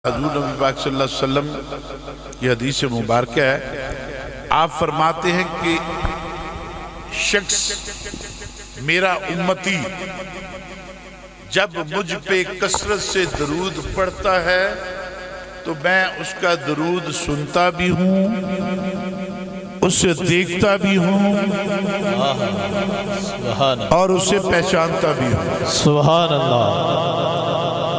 حضور نبی پاک صلی اللہ علیہ وسلم کی حدیث مبارکہ ہے، آپ فرماتے ہیں کہ شخص میرا امتی جب مجھ پہ کثرت سے درود پڑھتا ہے تو میں اس کا درود سنتا بھی ہوں، اسے دیکھتا بھی ہوں اور اسے پہچانتا بھی ہوں۔ سبحان اللہ۔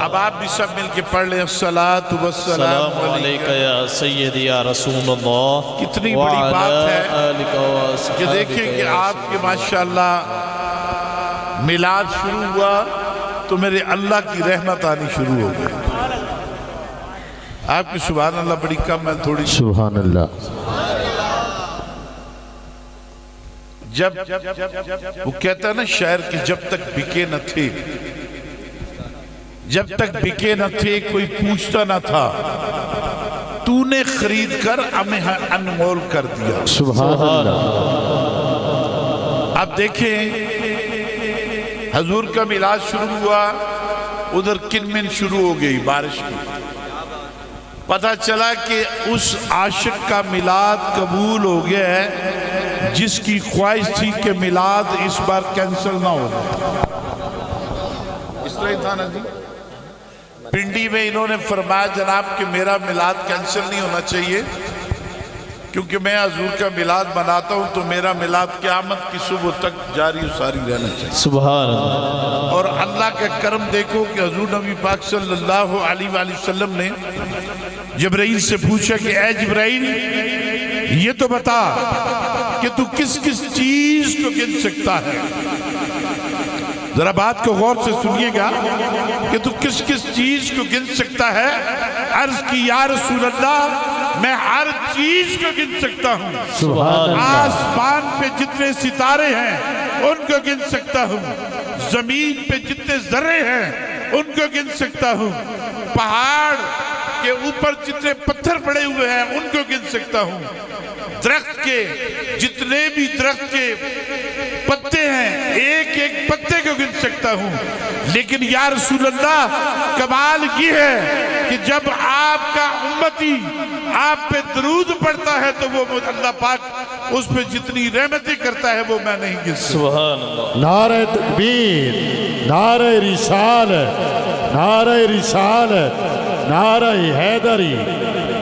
اب آپ بھی سب مل کے پڑھ لیں الصلاۃ والسلام علیکہ یا سیدی یا رسول اللہ۔ کتنی بڑی بات ہے کہ دیکھیں کہ آپ کے ماشاءاللہ میلاد شروع ہوا تو میرے اللہ کی رحمت آنی شروع ہو گئی۔ آپ کی سبحان اللہ بڑی کم ہے، تھوڑی سبحان اللہ۔ جب وہ کہتا ہے نا شاعر کہ جب تک بکے نہ تھے، جب تک بکے نہ تھے کوئی پوچھتا نہ تھا، تو نے خرید کر ہمیں انمول کر دیا۔ سبحان اللہ۔ اب دیکھیں حضور کا میلاد شروع ہوا، ادھر کنمن شروع ہو گئی بارش کی، پتہ چلا کہ اس عاشق کا میلاد قبول ہو گیا ہے جس کی خواہش تھی کہ میلاد اس بار کینسل نہ ہو جائے۔ اس طرح ہی تھا نا جی، پنڈی میں انہوں نے فرمایا جناب کہ میرا میلاد کینسل نہیں ہونا چاہیے کیونکہ میں حضور کا میلاد مناتا ہوں تو میرا میلاد قیامت کی صبح تک جاری و ساری رہنا چاہیے۔ سبحان اللہ۔ اور اللہ کا کرم دیکھو کہ حضور نبی پاک صلی اللہ علیہ وآلہ وسلم نے جبرائیل سے پوچھا کہ اے جبرائیل یہ تو بتا کہ تو کس کس چیز کو گن سکتا ہے؟ ذرا بات کو غور سے سنیے گا کہ تو کس کس چیز کو گن سکتا ہے؟ عرض کی یا رسول اللہ میں ہر چیز کو گن سکتا ہوں، سبحان اللہ۔ آسمان پہ جتنے ستارے ہیں ان کو گن سکتا ہوں، زمین پہ جتنے ذرے ہیں ان کو گن سکتا ہوں، پہاڑ کے اوپر جتنے پتھر پڑے ہوئے ہیں ان کو گن سکتا ہوں، درخت کے جتنے بھی درخت کے پتے ہیں ایک ایک پتے کو گن سکتا ہوں، لیکن یا رسول اللہ کمال یہ ہے کہ جب آپ کا امتی آپ پہ درود پڑھتا ہے تو وہ اللہ پاک اس پہ جتنی رحمتیں کرتا ہے وہ میں نہیں گن سکتا۔ سبحان اللہ۔ نعرہ تکبیر، نعرہ رسالت، نعرہ رسالت، نعرہ حیدری،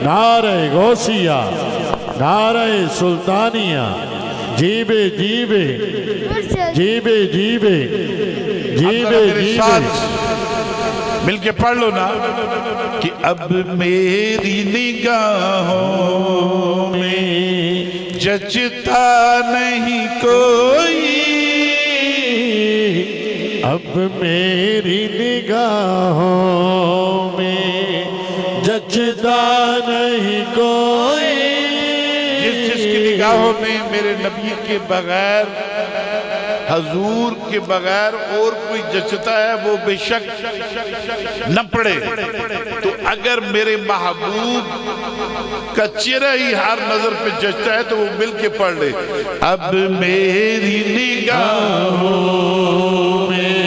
نعرہ غوثیہ، نعرہ سلطانیہ، جیبے جیبے جیبے جیبے جیبے جیبے۔ مل کے پڑھ لو نا کہ اب میری نگاہوں میں جچتا نہیں کوئی، اب میری نگاہوں میں جچتا نہیں کوئی، جس کی نگاہوں میں میرے نبی کے بغیر حضور کے بغیر اور کوئی جچتا ہے وہ بے شک نہ پڑے، تو اگر میرے محبوب کا چہرہ ہی ہر نظر پہ جچتا ہے تو وہ مل کے پڑھ لے، اب میری نگاہوں میں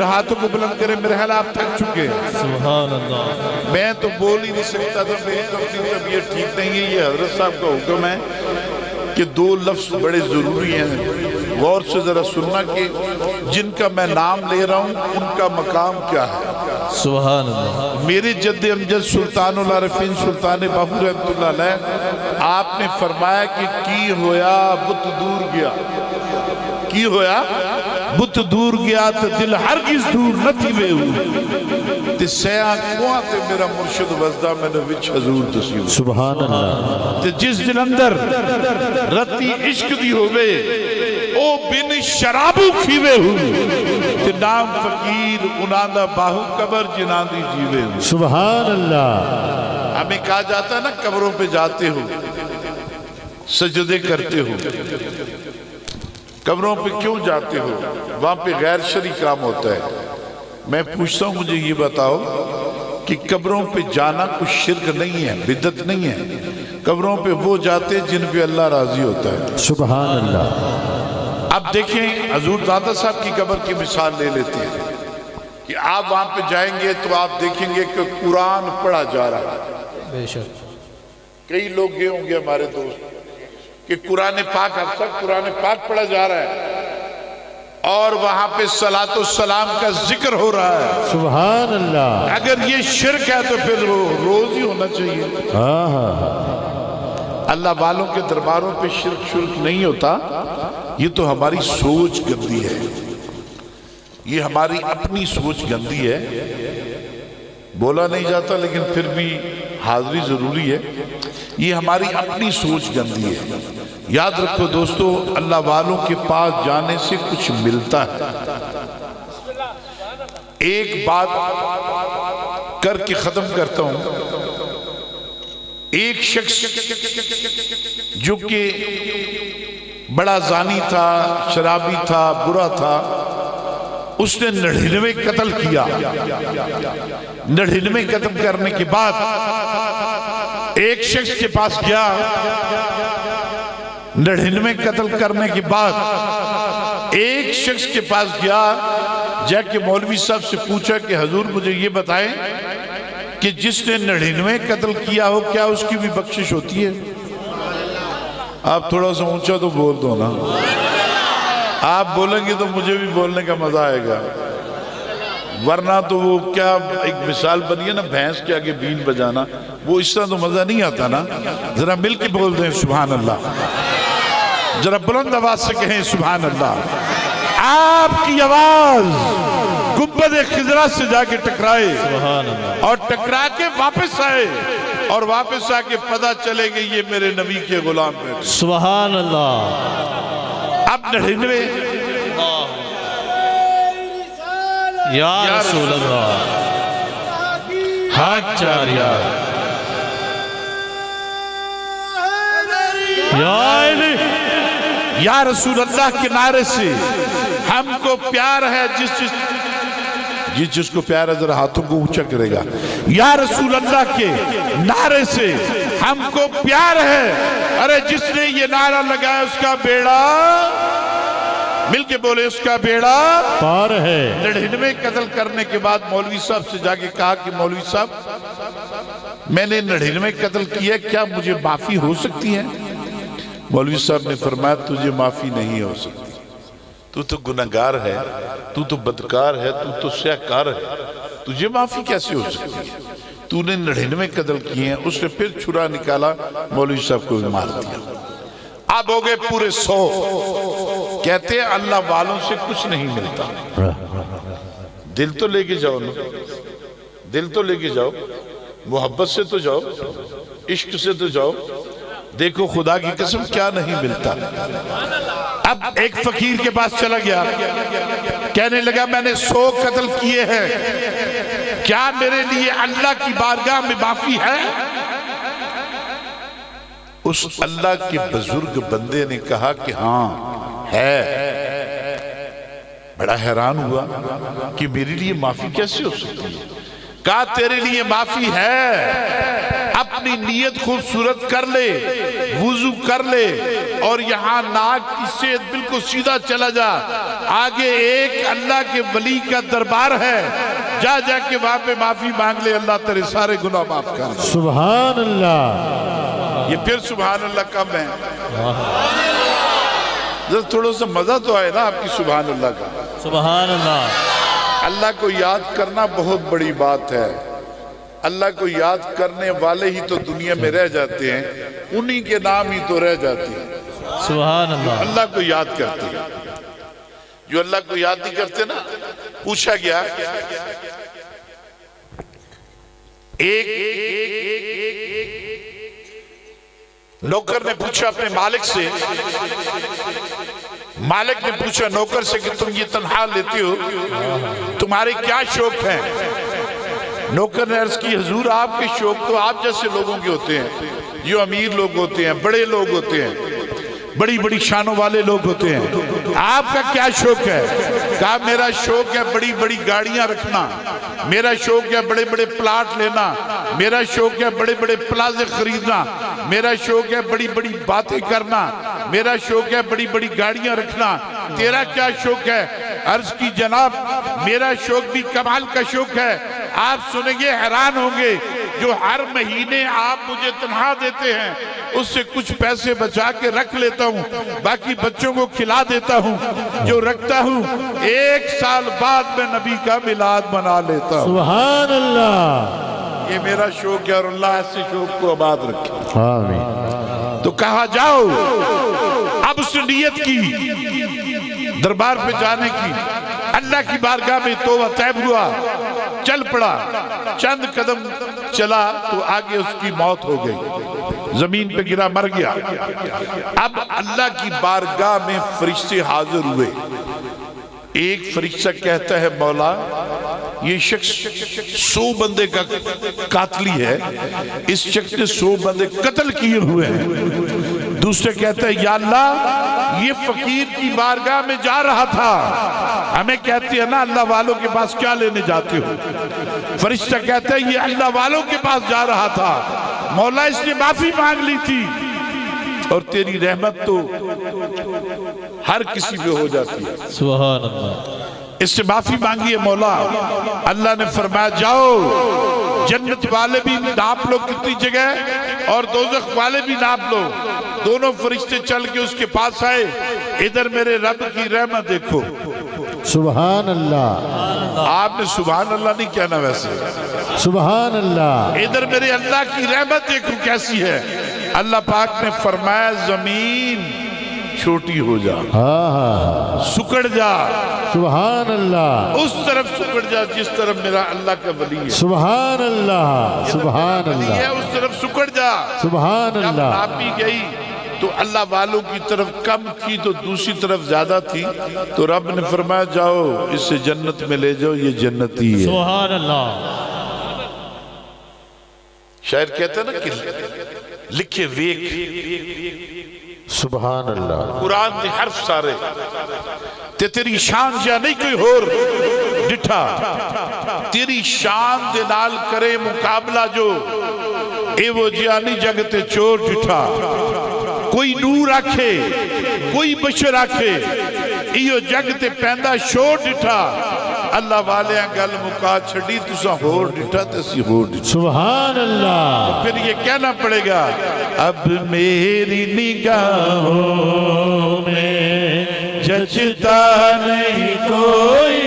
ہاتھوں کو بلند کریں، میرے خیال آپ تھک چکے ہیں۔ سبحان اللہ۔ میں تو بول ہی نہیں سکتا تھا، میری اپنی طبیعت ٹھیک نہیں ہے، یہ حضرت صاحب کا حکم ہے کہ دو لفظ بڑے ضروری ہیں، غور سے ذرا سننا کہ جن کا میں نام لے رہا ہوں ان کا مقام کیا ہے۔ سبحان اللہ۔ میرے جد امجد سلطان العارفین سلطان باہو رحمت اللہ علیہ آپ نے فرمایا کہ کی ہویا بت دور گیا، کی ہویا بت دور گیا تو دل ہرگز دور نہ تھی وے ہوئی، تے سیاں کواں تے میرا مرشد وزدہ میں نے وچ حضور دسیو۔ سبحان اللہ۔ تے جس دل اندر رتی عشق دی ہوئے او بن شرابو کھیوے ہوئی، تے نام فقیر اناندہ باہو قبر جناندی جیوے ہوئی۔ سبحان اللہ۔ ہمیں کہا جاتا ہے نا قبروں پہ جاتے ہو سجدے کرتے ہو، قبروں پہ کیوں جاتے ہو؟ وہاں پہ غیر شرعی کام ہوتا ہے۔ میں پوچھتا ہوں مجھے یہ بتاؤ کہ قبروں پہ جانا کچھ شرک نہیں ہے، بدعت نہیں ہے، قبروں پہ وہ جاتے جن پہ اللہ راضی ہوتا ہے۔ سبحان اللہ۔ اب دیکھیں حضور دادا صاحب کی قبر کی مثال لے لیتے ہیں کہ آپ وہاں پہ جائیں گے تو آپ دیکھیں گے کہ قرآن پڑھا جا رہا ہے. بے شک. کئی لوگ گئے ہوں گے ہمارے دوست کہ قرآن پاک ہفتہ قرآن پاک پڑھا جا رہا ہے اور وہاں پہ صلاۃ و سلام کا ذکر ہو رہا ہے. سبحان اللہ. اگر یہ شرک ہے تو پھر وہ روز ہی ہونا چاہیے. ہاں ہاں. اللہ والوں کے درباروں پہ شرک نہیں ہوتا. یہ تو ہماری سوچ گندی ہے, یہ ہماری اپنی سوچ گندی ہے. بولا نہیں جاتا لیکن پھر بھی حاضری ضروری ہے. یہ ہماری اپنی سوچ گندی ہے. یاد رکھو دوستو, اللہ والوں کے پاس جانے سے کچھ ملتا ہے. ایک بات کر کے ختم کرتا ہوں. ایک شخص جو کہ بڑا زانی تھا, شرابی تھا, برا تھا, اس نے 99 قتل کیا. 99 قتل کرنے کے بعد ایک شخص کے پاس گیا. 99 قتل کرنے کے بعد ایک شخص کے پاس گیا, جا کے مولوی صاحب سے پوچھا کہ حضور مجھے یہ بتائیں کہ جس نے 99 قتل کیا ہو کیا اس کی بھی بخشش ہوتی ہے؟ آپ تھوڑا سا اونچا تو بول دو نا. آپ بولیں گے تو مجھے بھی بولنے کا مزہ آئے گا, ورنہ تو وہ کیا ایک مثال بنی ہے نا, بھینس کے آگے بین بجانا, وہ اس طرح تو مزہ نہیں آتا نا. ذرا مل کے بول دیں سبحان اللہ, ذرا بلند آواز سے کہیں سبحان اللہ. آپ کی آواز گنبد خضرا سے جا کے ٹکرائے اور ٹکرا کے واپس آئے, اور واپس آ کے پتہ چلے گے یہ میرے نبی کے غلام ہیں. سبحان اللہ. اب 99 یا رسول اللہ حق چاریا یا رسول اللہ کے نعرے سے ہم کو پیار ہے. جس کو پیار ہے ذرا ہاتھوں کو اونچا کرے گا. یا رسول اللہ کے نعرے سے ہم کو پیار ہے. ارے جس نے یہ نعرہ لگایا اس کا بیڑا, مل کے بولے, اس کا بیڑا پار ہے. 99 قتل کرنے کے بعد مولوی صاحب سے جا کے کہا کہ مولوی صاحب میں نے 99 قتل کیا, کیا مجھے معافی ہو سکتی ہے؟ مولوی صاحب نے فرمایا تجھے معافی نہیں ہو سکتی. تو تو گناہگار ہے, تو تو بدکار ہے, تو تو سیاہکار ہے, تجھے معافی کیسے ہو سکتی ہے؟ تو نے 99 قتل کیے ہیں. اس نے پھر چھرا نکالا, مولوی صاحب کو مار دیا. اب ہو گئے پورے 100. کہتے ہیں اللہ والوں سے کچھ نہیں ملتا. دل تو لے کے جاؤ نا, دل تو لے کے جاؤ, محبت سے تو جاؤ, عشق سے تو جاؤ. دیکھو خدا کی قسم کیا نہیں ملتا. اب ایک فقیر کے پاس چلا گیا, کہنے لگا میں نے 100 قتل کیے ہیں, کیا میرے لیے اللہ کی بارگاہ میں معافی ہے؟ اس اللہ کے بزرگ بندے نے کہا کہ ہاں ہے. بڑا حیران ہوا کہ میرے لیے معافی کیسے ہو سکتی ہے؟ کہا تیرے لیے معافی ہے. اپنی نیت خوبصورت کر لے, وضو کر لے, اور یہاں ناک کی سیدھ بالکل سیدھا چلا جا. آگے ایک اللہ کے ولی کا دربار ہے, جا جا کے وہاں پہ معافی مانگ لے, اللہ تیرے سارے گناہ معاف کر دے. سبحان اللہ. یہ پھر سبحان اللہ کم ہے. ذرا تھوڑا سا مزہ تو آئے نا آپ کی سبحان اللہ کا. سبحان اللہ. اللہ کو یاد کرنا بہت بڑی بات ہے. اللہ کو یاد کرنے والے ہی تو دنیا میں رہ جاتے ہیں, انہی کے نام ہی تو رہ جاتے ہیں. سبحان اللہ. اللہ کو یاد کرتے ہیں. جو اللہ کو یاد نہیں کرتے نا, پوچھا گیا ایک نوکر نے پوچھا اپنے مالک سے, مالک نے پوچھا نوکر سے کہ تم یہ تنخواہ لیتے ہو, تمہارے کیا شوق ہیں؟ نوکر نے عرض کی حضور آپ کے شوق تو آپ جیسے لوگوں کے ہوتے ہیں, جو امیر لوگ ہوتے ہیں, بڑے لوگ ہوتے ہیں, بڑی بڑی شانوں والے لوگ ہوتے ہیں. آپ کا کیا شوق ہے؟ کہا میرا شوق ہے بڑی بڑی گاڑیاں رکھنا, میرا شوق ہے بڑے بڑے پلاٹ لینا, میرا شوق ہے بڑے بڑے پلازے خریدنا, میرا شوق ہے بڑی بڑی باتیں کرنا, میرا شوق ہے بڑی بڑی گاڑیاں رکھنا. تیرا کیا شوق ہے؟ عرض کی جناب میرا شوق بھی کمال کا شوق ہے. آپ سنیں گے حیران ہوں گے, جو ہر مہینے آپ مجھے تنخواہ دیتے ہیں اس سے کچھ پیسے بچا کے رکھ لیتا ہوں, باقی بچوں کو کھلا دیتا ہوں. جو رکھتا ہوں 1 سال بعد میں نبی کا میلاد منا لیتا ہوں. سبحان اللہ. یہ میرا شوق ہے اور اللہ ایسے شوق کو آباد رکھے. آمین. تو کہا جاؤ, اب اس نے نیت کی دربار پہ جانے کی. اللہ کی بارگاہ میں توبہ طیب ہوا, چل پڑا, چند قدم چلا تو آگے اس کی موت ہو گئی, زمین پہ گرا, مر گیا. اب اللہ کی بارگاہ میں فرشتے حاضر ہوئے. ایک فرشتہ کہتا ہے مولا یہ شخص 100 بندے کا قاتلی ہے, اس شخص نے 100 بندے قتل کیے ہوئے ہیں. دوسرے کہتا ہے یا اللہ یہ فقیر کی بارگاہ میں جا رہا تھا, ہمیں کہتے ہیں نا اللہ والوں کے پاس کیا لینے جاتے ہو. فرشتہ کہتا ہے یہ اللہ والوں کے پاس جا رہا تھا, مولا اس نے معافی مانگ لی تھی اور تیری رحمت تو ہر کسی پہ ہو جاتی ہے. سبحان اللہ. اس سے معافی مانگی ہے مولا. اللہ نے فرمایا جاؤ جنت والے بھی ناپ لو کتنی جگہ اور دوزخ والے بھی ناپ لو. دونوں فرشتے چل کے اس کے پاس آئے, ادھر میرے رب کی رحمت دیکھو. سبحان اللہ. آپ نے سبحان اللہ نہیں کہنا ویسے, سبحان اللہ. ادھر میرے اللہ کی رحمت دیکھو کیسی ہے. اللہ پاک نے فرمایا زمین چھوٹی ہو جا, سکڑ جا. سبحان اللہ. اس طرف سکڑ جا جس طرف میرا اللہ کا ولی ہے. سبحان اللہ. سبحان ولی ہے اللہ. اس طرف سکڑ جا. سبحان جب اللہ. ناپی گئی تو اللہ والوں کی طرف کم تھی تو دوسری طرف زیادہ تھی, تو رب نے فرمایا جاؤ اسے جنت میں لے جاؤ, یہ جنتی ہے. سبحان اللہ. شاعر کہتا ہے نا کہ لکھے ویک سبحان اللہ. قرآن دے حرف سارے تے تیری شان جا نہیں کوئی ہور ڈٹھا, تیری شان دے نال کرے مقابلہ جو اے وہ جیانی جگ تے چور ڈٹھا. کوئی نور آکھے کوئی بشر آکھے ایو جگ تے پیندہ شور ڈٹھا. اللہ والے گل مکا چھڑی تسا ہور ڈٹھا تسی ہور ڈٹھا. سبحان اللہ. پھر یہ کہنا پڑے گا اب میری نگاہوں میں جچتا نہیں کوئی,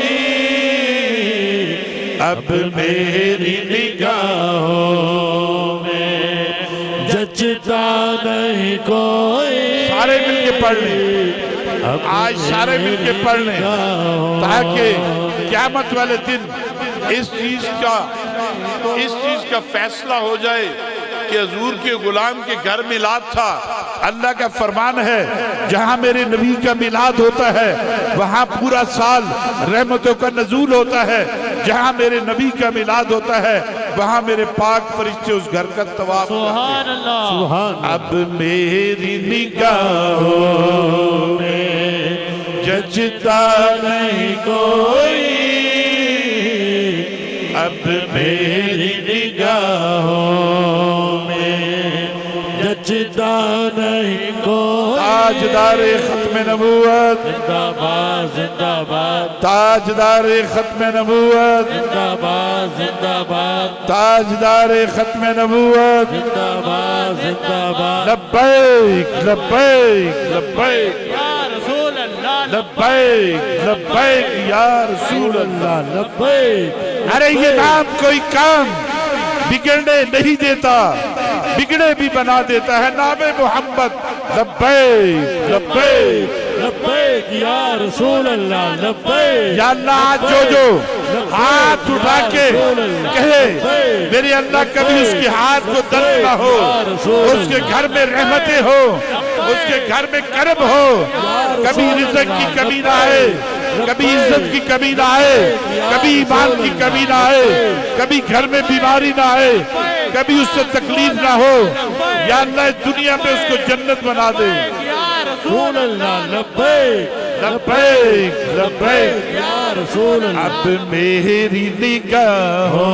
اب میری نگاہوں میں جچتا نہیں کوئی. سارے مل کے پڑھ لیں, آج سارے مل کے پڑھ لیں تاکہ قیامت والے دن اس چیز کا فیصلہ ہو جائے کہ حضور کے غلام کے گھر میلاد تھا. اللہ کا فرمان ہے جہاں میرے نبی کا میلاد ہوتا ہے وہاں پورا سال رحمتوں کا نزول ہوتا ہے. جہاں میرے نبی کا میلاد ہوتا ہے وہاں میرے پاک فرشتے اس گھر کا طواف. سبحان اللہ. سبحان. اب میری نگاہوں میں جچتا نہیں کوئی, اب میری نگاہوں میں جچتا نہیں کوئی. تاجدار ختم نبوت, زندہ باد زندہ باد. تاجدار ختم نبوت, زندہ باد زندہ باد. تاجدار ختم نبوت. زندہ باد زندہ باد. لبیک لبیک لبیک یا رسول اللہ. لبیک لبیک یا رسول اللہ. لبیک. ارے یہ نام کوئی کام بگڑنے نہیں دیتا, بگڑے بھی بنا دیتا ہے. نام محمد لبیک لبیک لبیک یا رسول اللہ. لبیک. یا اللہ آج جو ہاتھ اٹھا کے کہے میرے اللہ کبھی اس کے ہاتھ کو درد نہ ہو, اس کے گھر میں رحمتیں ہو, اس کے گھر میں کرم ہو, کبھی رزق کی کمی نہ آئے, کبھی عزت کی کمی نہ آئے, کبھی ایمان کی کمی نہ آئے, کبھی گھر میں بیماری نہ آئے, کبھی اس سے تکلیف نہ ہو. یا اللہ اس دنیا میں اس کو جنت بنا دے. رسول اللہ. لبیک لبیک لبیک یا رسول اللہ. اب میری نگاہوں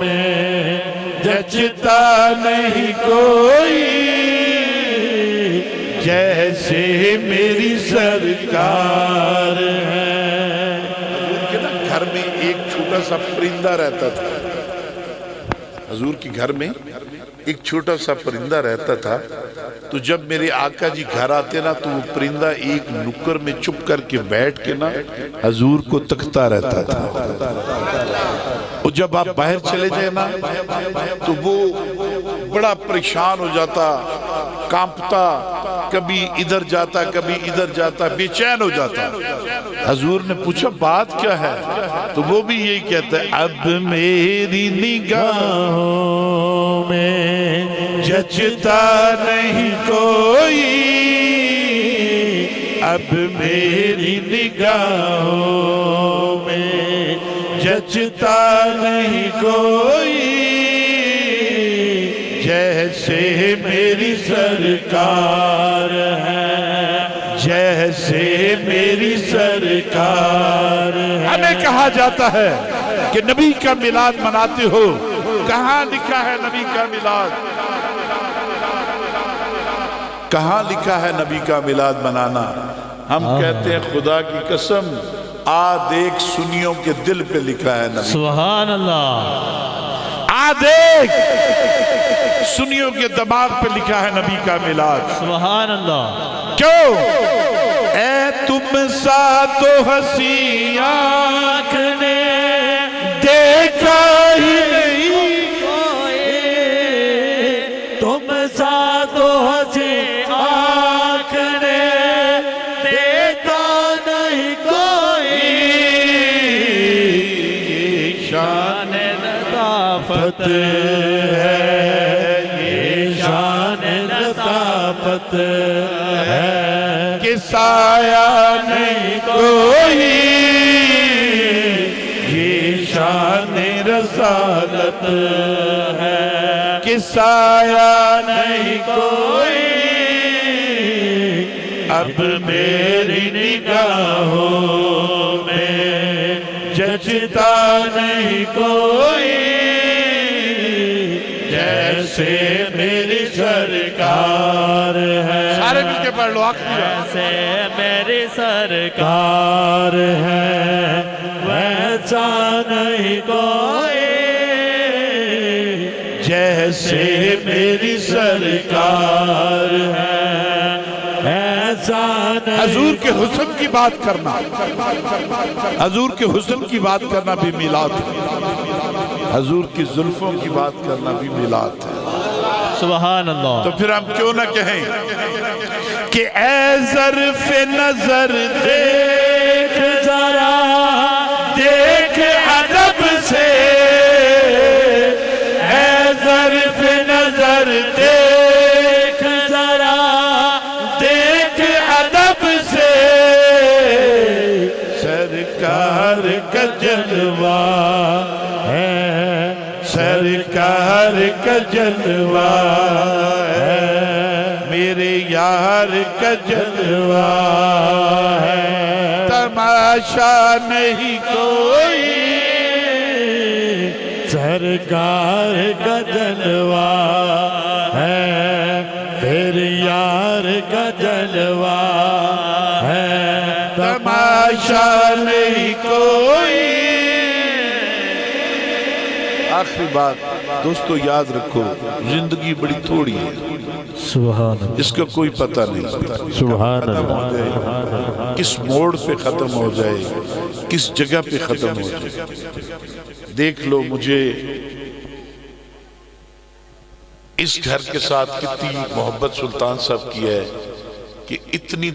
میں جچتا نہیں کوئی, جیسے میری سرکار ہے. چھوٹا سا پرندہ رہتا تھا، حضور کے گھر میں ایک چھوٹا سا پرندہ رہتا تھا، تو جب میرے آقا جی گھر آتے نا تو وہ پرندہ ایک نکر میں چھپ کر کے بیٹھ کے نا حضور کو تکتا رہتا تھا، اور جب آپ باہر چلے جائیں نا تو وہ بڑا پریشان ہو جاتا، کانپتا، کبھی ادھر جاتا کبھی ادھر جاتا، بے چین ہو جاتا۔ حضور نے پوچھا بات کیا ہے؟ تو وہ بھی یہی کہتا ہے، اب میری نگاہوں میں جچتا نہیں کوئی، اب میری نگاہوں میں جچتا نہیں کوئی، جیسے میری سرکار ہے، جیسے میری سرکار ہے۔ ہمیں کہا جاتا ہے کہ نبی کا میلاد مناتے ہو، کہاں لکھا ہے نبی کا میلاد؟ کہاں لکھا ہے نبی کا میلاد منانا؟ ہم کہتے ہیں خدا کی قسم آ دیکھ سنیوں کے دل پہ لکھا ہے نبی۔ سبحان اللہ، آ دیکھ سنیوں کے دماغ پہ لکھا ہے نبی کا میلاد۔ سبحان اللہ۔ کیوں؟ اے تم سا تو ہنسی آنکھ نے دیکھا ہی نہیں کوئی، تم سا تو ہنسی آنکھ نے دیکھا نہیں کوئی، یہ شان لطافت ہے، یہ شان لطافت ہے کہ سایہ نہیں کوئی، یہ شان رسالت ہے کہ سایہ نہیں کوئی، اب میری نگاہوں میں جچتا نہیں کوئی، جیسے میری سرکار ہے۔ سارے مل کے پڑھ لو آخری جیسے میری سرکار ہے ویسا نہیں کوئی، جیسے میری سرکار ہے ایسا نہیں۔ حضور کے حسن کی بات کرنا، حضور کے حسن کی بات کرنا بھی میلاد ہے، حضور کی زلفوں کی بات کرنا بھی میلاد ہے۔ سبحان اللہ۔ تو پھر ہم کیوں نہ کہیں کہ اے ظرف نظر دیکھ ذرا دیکھ ادب سے، اے ظرف نظر دیکھ ذرا دیکھ ادب سے، سرکار کا جلوہ ہے، سرکار کا جلوہ ہے، میرے یار کا جلوہ ہے، تماشا نہیں کوئی، سرکار کا جلوہ ہے، پھر یار کا جلوہ ہے، تماشا نہیں کوئی۔ آخری بات دوستو یاد رکھو، زندگی بڑی تھوڑی ہے، سبحان اللہ، اس کا کوئی پتہ نہیں، سبحان ختم ہو اللہ، جائے، کس موڑ پہ ختم ہو جائے، کس جگہ پہ ختم ہو جائے۔ دیکھ لو مجھے اس گھر کے ساتھ کتنی محبت سلطان صاحب کی ہے کہ اتنی